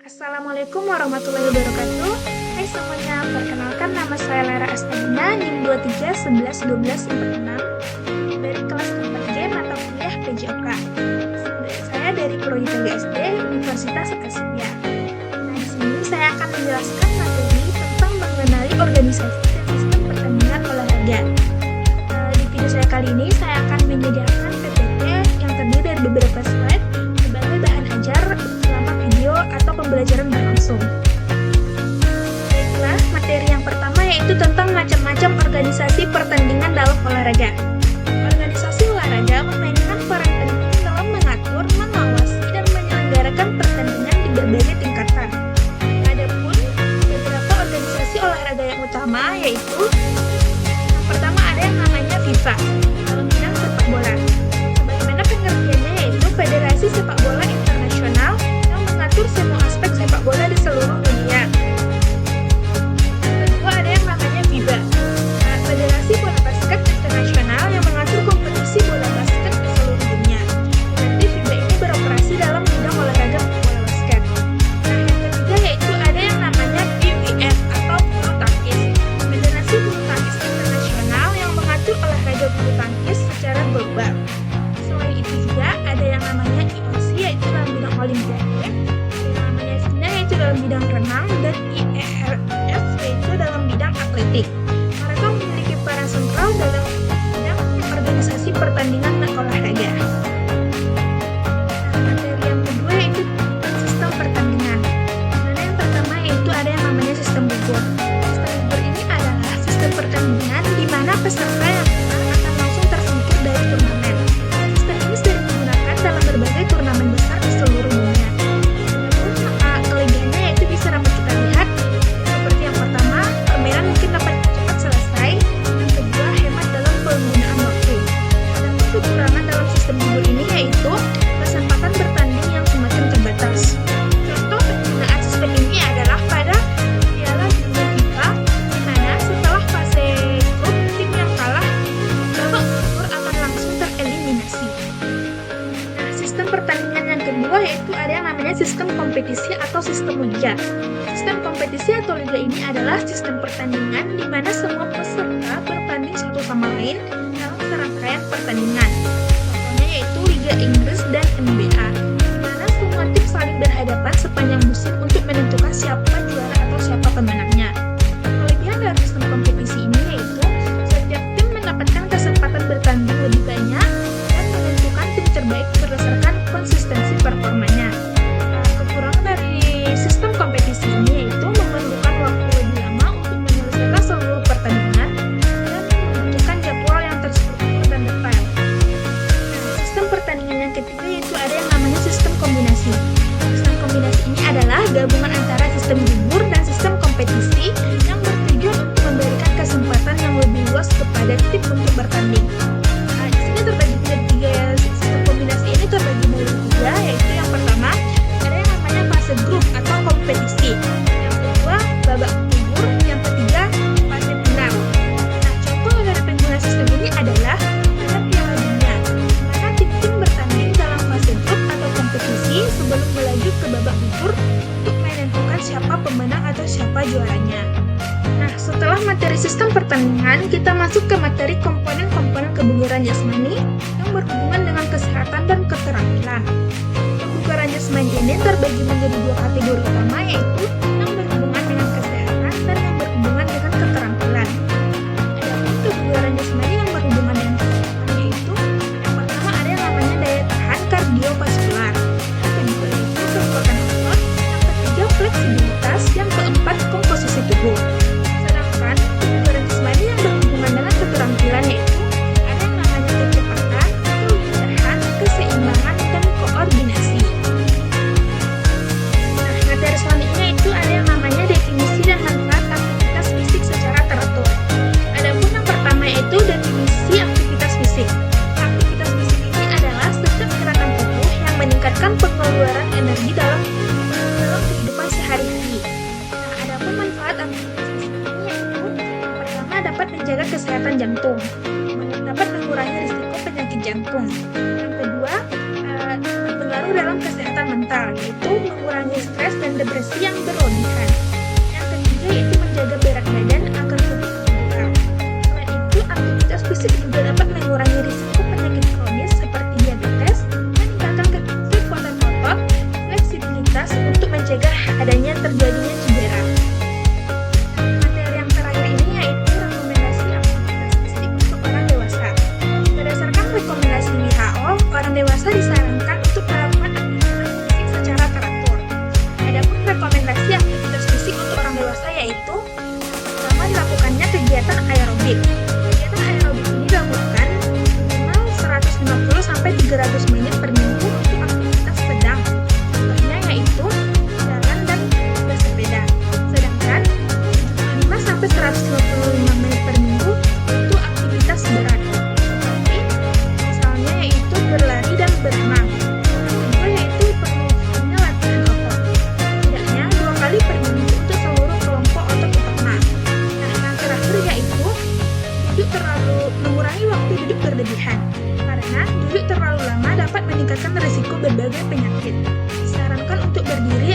Assalamualaikum warahmatullahi wabarakatuh. Hai semuanya, perkenalkan nama saya Lara Astagina, NIM 23111246 dari kelas 4G mata kuliah PJOK. Saya dari Prodi TGSD Universitas Asia. Nah, di sini saya akan menjelaskan materi tentang mengenali organisasi dan sistem pertandingan olahraga. Di video saya kali ini, saya akan menyediakan PPT yang terdiri dari beberapa slide sebagai bahan ajar selama video atau pembelajaran berlangsung. Baiklah, materi yang pertama yaitu tentang macam-macam organisasi pertandingan dalam olahraga. Organisasi olahraga memainkan peran penting dalam mengatur, mengawasi, dan menyelenggarakan pertandingan di berbagai tingkatan. Adapun beberapa organisasi olahraga yang utama yaitu yang pertama ada yang namanya FIFA dalam bidang sepak bola. Sebagaimana pengertiannya yaitu Federasi Sepak Bola Internasional yang mengatur semua aspek sepak bola di seluruh dunia. Kedua ada yang namanya FIBA, Federasi Bola Basket Internasional yang mengatur kompetisi bola basket di seluruh dunia. Berarti FIBA ini beroperasi dalam bidang olahraga bola basket. Nah, yang ketiga yaitu ada yang namanya BWF atau bulu tangkis, Federasi Bulu Tangkis Internasional yang mengatur olahraga bulu tangkis secara global. Selain itu juga ada yang namanya IOC yaitu dalam bidang olimpiade, yang namanya FINA yaitu dalam bidang renang, dan IERF yaitu dalam bidang atletik. Mereka memiliki peran sentral dalam bidang organisasi pertandingan olahraga. Nah, materi yang kedua yaitu sistem pertandingan. Nah, yang pertama yaitu ada yang namanya sistem gugur. Sistem gugur ini adalah sistem pertandingan di mana peserta yang menang akan langsung tersingkir dari turnamen. Sistem ini sering digunakan dalam berbagai turnamen besar di seluruh dunia. Kelebihannya yaitu bisa dapat kita lihat seperti yang pertama, permainan mungkin dapat cepat selesai. Yang kedua, hemat dalam penggunaan waktu. Adapun kekurangan dalam sistem gugur ini yaitu kesempatan bertanding yang semakin terbatas. Contoh penggunaan sistem ini adalah pada Piala Dunia FIFA, di mana setelah fase grup tim yang kalah babak gugur akan langsung tereliminasi. Nah, sistem pertandingan yang kedua yaitu ada yang namanya sistem kompetisi atau sistem liga. Sistem kompetisi atau liga ini adalah sistem pertandingan di mana semua peserta bertanding satu sama lain dalam serangkaian pertandingan. Contohnya yaitu Liga Inggris dan NBA, di mana semua tim saling berhadapan sepanjang musim untuk menentukan siapa juara atau siapa pemenangnya. Kelebihan dari sistem kompetisi ini yaitu setiap tim mendapatkan kesempatan bertanding lebih banyak dan menentukan tim terbaik berdasarkan konsistensi performanya. Kekurangan dari sistem kompetisi ini yaitu memerlukan waktu lebih lama untuk menyelesaikan seluruh pertandingan dan membutuhkan jadwal yang terstruktur dan detail. Nah, sistem pertandingan yang ketiga yaitu ada yang namanya sistem kombinasi. Sistem kombinasi ini adalah gabungan antara sistem gugur dan sistem kompetisi yang bertujuan untuk memberikan kesempatan yang lebih luas kepada tim untuk bertanding. Nah, di sini terbagi menjadi tiga. Sistem kombinasi ini terbagi menjadi tiga, yaitu yang pertama ada yang namanya fase grup atau kompetisi, yang kedua babak gugur, yang ketiga fase final. Nah, contoh dari pengguna sistem ini adalah pada Piala Dunia, di mana tim-tim bertanding dalam fase grup atau kompetisi sebelum melaju ke babak gugur untuk menentukan siapa pemenang atau siapa juaranya. Nah, setelah materi sistem pertandingan, kita masuk ke materi komponen-komponen kebugaran jasmani yang berhubungan dengan kesehatan dan keterampilan. Kebugaran jasmani ini terbagi menjadi dua kategori utama, yaitu yang berhubungan dengan kesehatan dan yang berhubungan dengan keterampilan. Adapun kebugaran jasmani yang berhubungan dengan kesehatan yaitu yang pertama ada yang namanya daya tahan kardiovaskular, yang kedua yaitu kekuatan otot, yang ketiga fleksibilitas, yang keempat komposisi tubuh. Sedangkan kebugaran jasmani yang berhubungan dengan keterampilan yaitu ada yang namanya kecepatan, kelincahan, keseimbangan, dan koordinasi. Nah, materi selanjutnya itu ada yang namanya definisi dan manfaat aktivitas fisik secara teratur. Adapun yang pertama yaitu definisi aktivitas fisik. Aktivitas fisik ini adalah setiap gerakan tubuh yang meningkatkan pengeluaran energi dalam kehidupan sehari-hari. Nah, adapun manfaat aktivitas fisik ini yaitu yang pertama dapat menjaga kesehatan jantung, dapat mengurangi risiko penyakit jantung. Yang kedua, berpengaruh dalam kesehatan mental, yaitu mengurangi stres dan depresi yang berlebihan. Yang ketiga yaitu menjaga berat badan agar tubuh ideal. Selain itu, aktivitas fisik juga dapat mengurangi risiko penyakit kronis seperti diabetes, meningkatkan kekuatan otot, fleksibilitas untuk mencegah adanya terjadinya cedera. Materi yang terakhir ini yaitu rekomendasi aktivitas fisik untuk orang dewasa. Berdasarkan rekomendasi WHO, orang dewasa disarankan untuk melakukan aktivitas fisik secara teratur. Adapun rekomendasi aktivitas fisik untuk orang dewasa yaitu pertama dilakukannya kegiatan aerobik. Kegiatan aerobik ini dilakukan minimal 150 sampai 300 menit per minggu untuk aktivitas sedang. Contohnya yaitu jalan dan bersepeda. Sedangkan 75 sampai 155 menit per minggu untuk aktivitas berat. Seperti misalnya yaitu berlari dan berenang. Kedua yaitu perlunya latihan otot. Setidaknya 2 kali per minggu untuk seluruh kelompok otot utama. Nah, yang terakhir yaitu mengurangi waktu duduk berlebihan. Karena duduk terlalu lama dapat meningkatkan risiko berbagai penyakit. Disarankan untuk berdiri